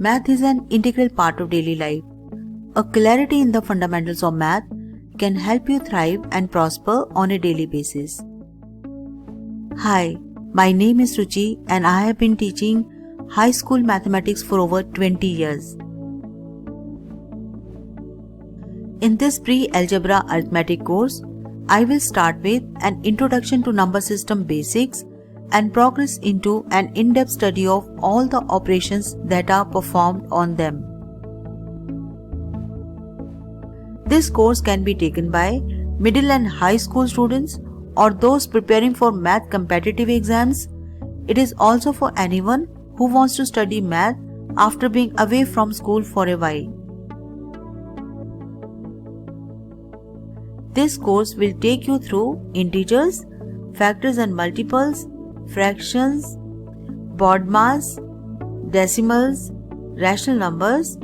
Math is an integral part of daily life. A clarity in the fundamentals of math can help you thrive and prosper on a daily basis. Hi, my name is Ruchi and I have been teaching high school mathematics for over 20 years. In this pre-algebra arithmetic course, I will start with an introduction to number system basics and progress into an in-depth study of all the operations that are performed on them. This course can be taken by middle and high school students or those preparing for math competitive exams. It is also for anyone who wants to study math after being away from school for a while. This course will take you through integers, factors and multiples, fractions, BODMAS, decimals, rational numbers,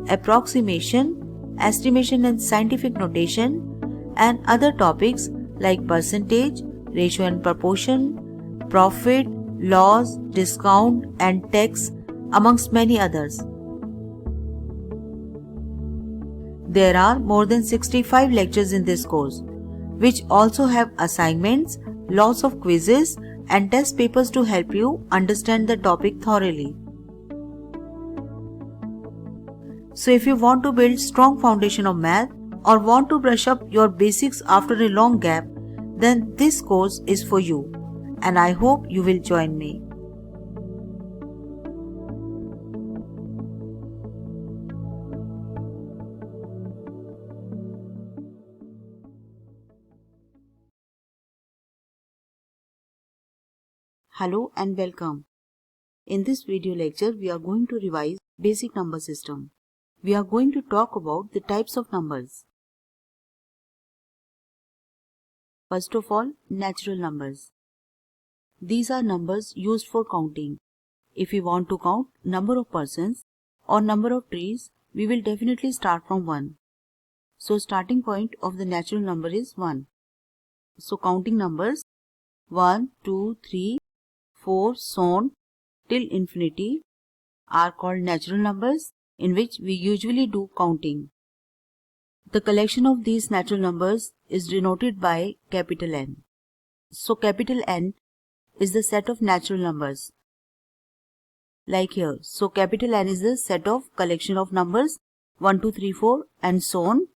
approximation, estimation and scientific notation, and other topics like percentage, ratio and proportion, profit, loss, discount, and tax, amongst many others. There are more than 65 lectures in this course, which also have assignments, lots of quizzes, and test papers to help you understand the topic thoroughly. So if you want to build strong foundation of math or want to brush up your basics after a long gap, then this course is for you, and I hope you will join me. Hello and welcome. In this video lecture, we are going to revise basic number system. We are going to talk about the types of numbers. First of all, natural numbers. These are numbers used for counting. If we want to count number of persons or number of trees, we will definitely start from 1. So starting point of the natural number is 1. So counting numbers 1, 2, 3, 4, so on till infinity are called natural numbers, in which we usually do counting. The collection of these natural numbers is denoted by capital N. So capital N is the set of natural numbers. Like here. So capital N is the set of collection of numbers 1, 2, 3, 4 and so on.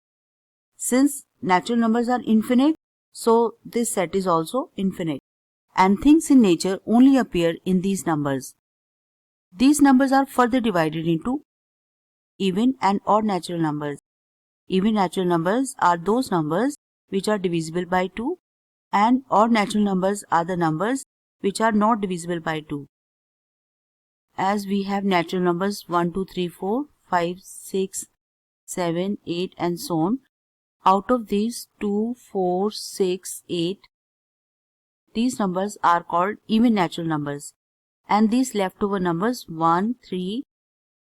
Since natural numbers are infinite, so this set is also infinite. And things in nature only appear in these numbers. These numbers are further divided into even and odd natural numbers. Even natural numbers are those numbers which are divisible by 2, and odd natural numbers are the numbers which are not divisible by 2. As we have natural numbers 1, 2, 3, 4, 5, 6, 7, 8 and so on. Out of these 2, 4, 6, 8, these numbers are called even natural numbers, and these leftover numbers 1, 3,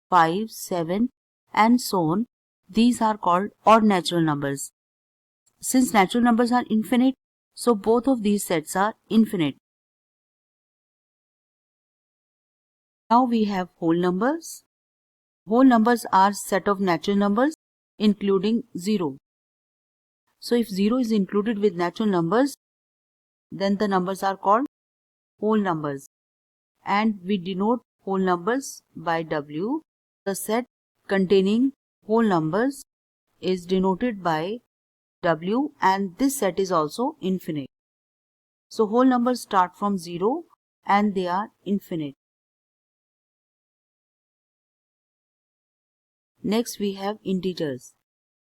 5, 7 and so on, these are called odd natural numbers. Since natural numbers are infinite, so both of these sets are infinite. Now we have whole numbers. Whole numbers are set of natural numbers including 0. So if 0 is included with natural numbers, then the numbers are called whole numbers, and we denote whole numbers by W. The set containing whole numbers is denoted by W, and this set is also infinite. So whole numbers start from 0 and they are infinite. Next we have integers.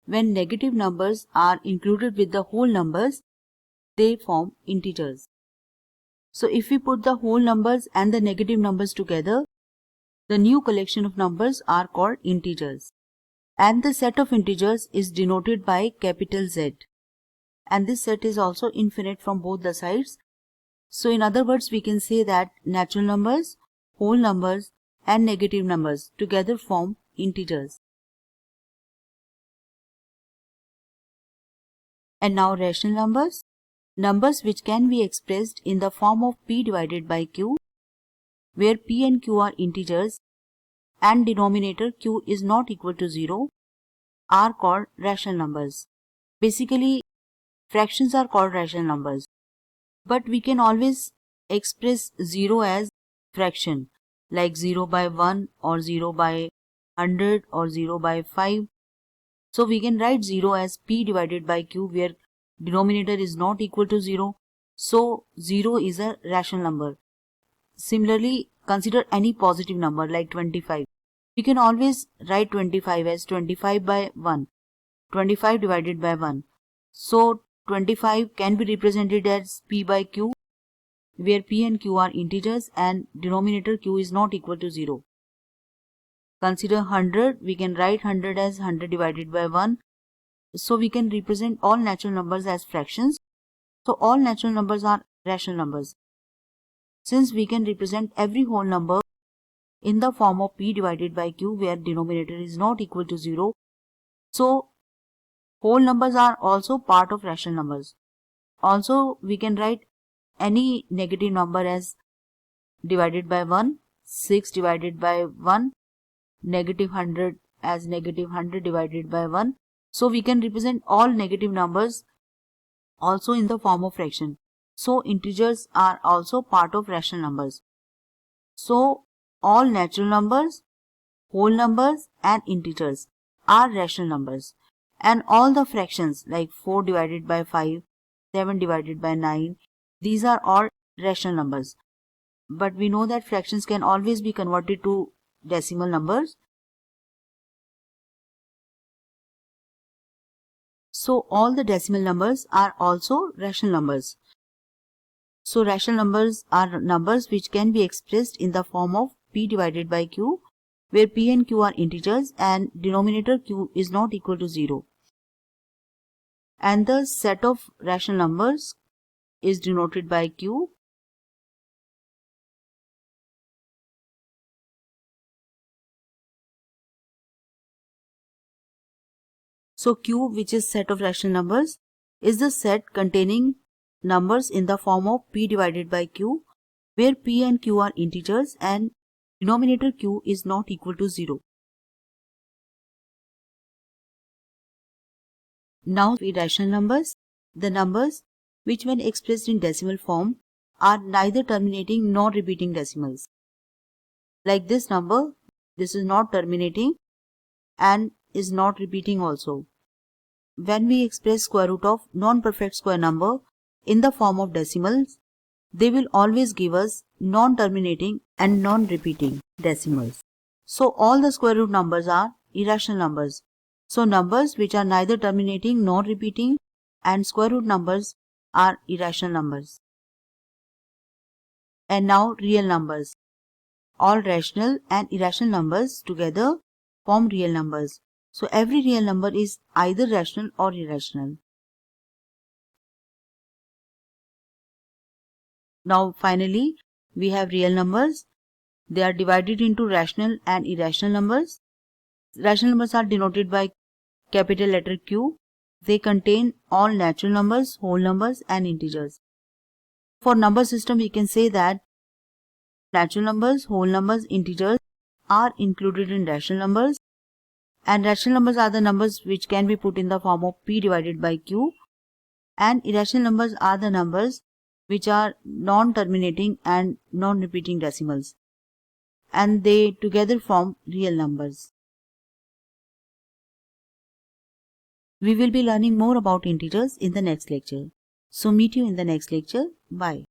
When negative numbers are included with the whole numbers, they form integers. So if we put the whole numbers and the negative numbers together, the new collection of numbers are called integers. And the set of integers is denoted by capital Z. And this set is also infinite from both the sides. So in other words, we can say that natural numbers, whole numbers and negative numbers together form integers. And now rational numbers. Numbers which can be expressed in the form of p divided by q, where p and q are integers and denominator q is not equal to 0 are called rational numbers. Basically, fractions are called rational numbers, but we can always express 0 as fraction, like 0 by 1 or 0 by 100 or 0 by 5. So we can write 0 as p divided by q, where denominator is not equal to 0. So 0 is a rational number. Similarly, consider any positive number like 25. We can always write 25 as 25 by 1, 25 divided by 1. So 25 can be represented as p by q, where p and q are integers and denominator q is not equal to 0. Consider 100, we can write 100 as 100 divided by 1. So we can represent all natural numbers as fractions. So all natural numbers are rational numbers. Since we can represent every whole number in the form of p divided by q, where denominator is not equal to 0, so whole numbers are also part of rational numbers. Also, we can write any negative number as divided by 1, 6 divided by 1, negative 100 as negative 100 divided by 1. So we can represent all negative numbers also in the form of fraction. So integers are also part of rational numbers. So all natural numbers, whole numbers and integers are rational numbers. And all the fractions like 4 divided by 5, 7 divided by 9, these are all rational numbers. But we know that fractions can always be converted to decimal numbers. So all the decimal numbers are also rational numbers. So rational numbers are numbers which can be expressed in the form of p divided by q, where p and q are integers and denominator q is not equal to 0. And the set of rational numbers is denoted by q. So q, which is set of rational numbers, is the set containing numbers in the form of p divided by q, where p and q are integers and denominator q is not equal to 0. Now with rational numbers, the numbers which when expressed in decimal form are neither terminating nor repeating decimals. Like this number, this is not terminating and is not repeating also. When we express square root of non-perfect square number in the form of decimals, they will always give us non-terminating and non-repeating decimals. So all the square root numbers are irrational numbers. So numbers which are neither terminating nor repeating and square root numbers are irrational numbers. And now real numbers. All rational and irrational numbers together form real numbers. So every real number is either rational or irrational. Now finally, we have real numbers. They are divided into rational and irrational numbers. Rational numbers are denoted by capital letter Q. They contain all natural numbers, whole numbers and integers. For number system, we can say that natural numbers, whole numbers, integers are included in rational numbers, and rational numbers are the numbers which can be put in the form of p divided by q, and irrational numbers are the numbers which are non-terminating and non-repeating decimals, and they together form real numbers. We will be learning more about integers in the next lecture. So meet you in the next lecture. Bye.